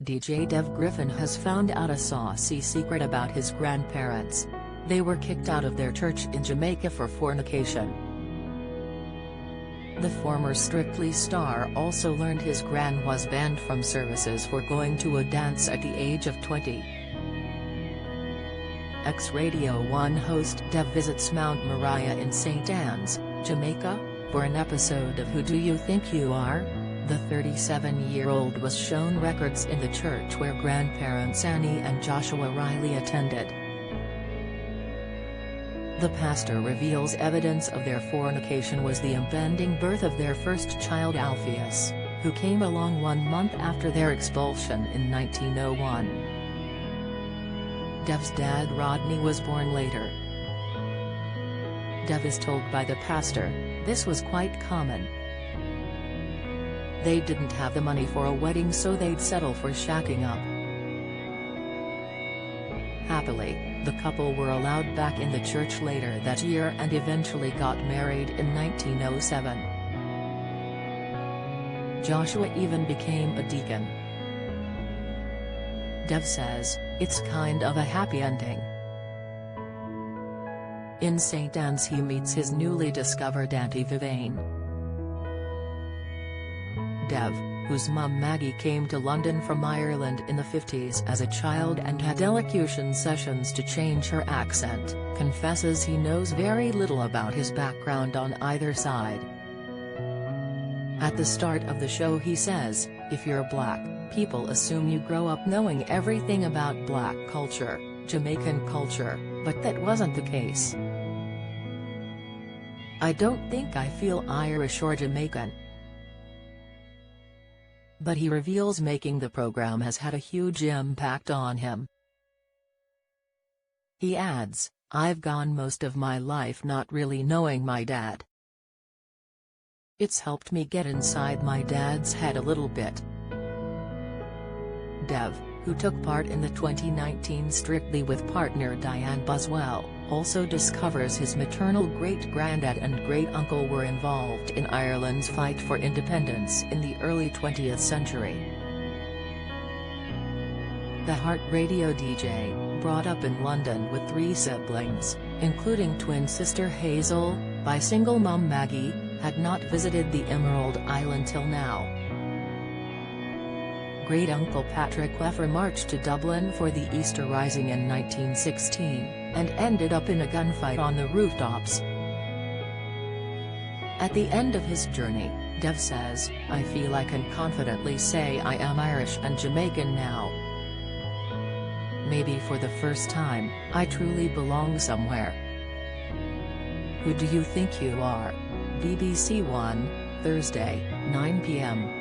DJ Dev Griffin has found out a saucy secret about his grandparents. They were kicked out of their church in Jamaica for fornication. The former Strictly star also learned his gran was banned from services for going to a dance at the age of 20. Ex-Radio 1 host Dev visits Mount Moriah in St. Anne's, Jamaica, for an episode of Who Do You Think You Are? The 37-year-old was shown records in the church where grandparents Annie and Joshua Riley attended. The pastor reveals evidence of their fornication was the impending birth of their first child Alpheus, who came along 1 month after their expulsion in 1901. Dev's dad Rodney was born later. Dev is told by the pastor, this was quite common. They didn't have the money for a wedding, so they'd settle for shacking up. Happily, the couple were allowed back in the church later that year and eventually got married in 1907. Joshua even became a deacon. Dev says, it's kind of a happy ending. In St. Anne's he meets his newly discovered Auntie Vivienne. Dev, whose mum Maggie came to London from Ireland in the 50s as a child and had elocution sessions to change her accent, confesses he knows very little about his background on either side. At the start of the show he says, if you're black, people assume you grow up knowing everything about black culture, Jamaican culture, but that wasn't the case. I don't think I feel Irish or Jamaican. But he reveals making the program has had a huge impact on him. He adds, I've gone most of my life not really knowing my dad. It's helped me get inside my dad's head a little bit. Dev, who took part in the 2019 Strictly with partner Diane Buswell, also discovers his maternal great-granddad and great-uncle were involved in Ireland's fight for independence in the early 20th century. The Heart Radio DJ, brought up in London with 3 siblings, including twin sister Hazel, by single mum Maggie, had not visited the Emerald Isle till now. Great-uncle Patrick Leffer marched to Dublin for the Easter Rising in 1916, and ended up in a gunfight on the rooftops. At the end of his journey, Dev says, I feel I can confidently say I am Irish and Jamaican now. Maybe for the first time, I truly belong somewhere. Who do you think you are? BBC One, Thursday, 9 p.m.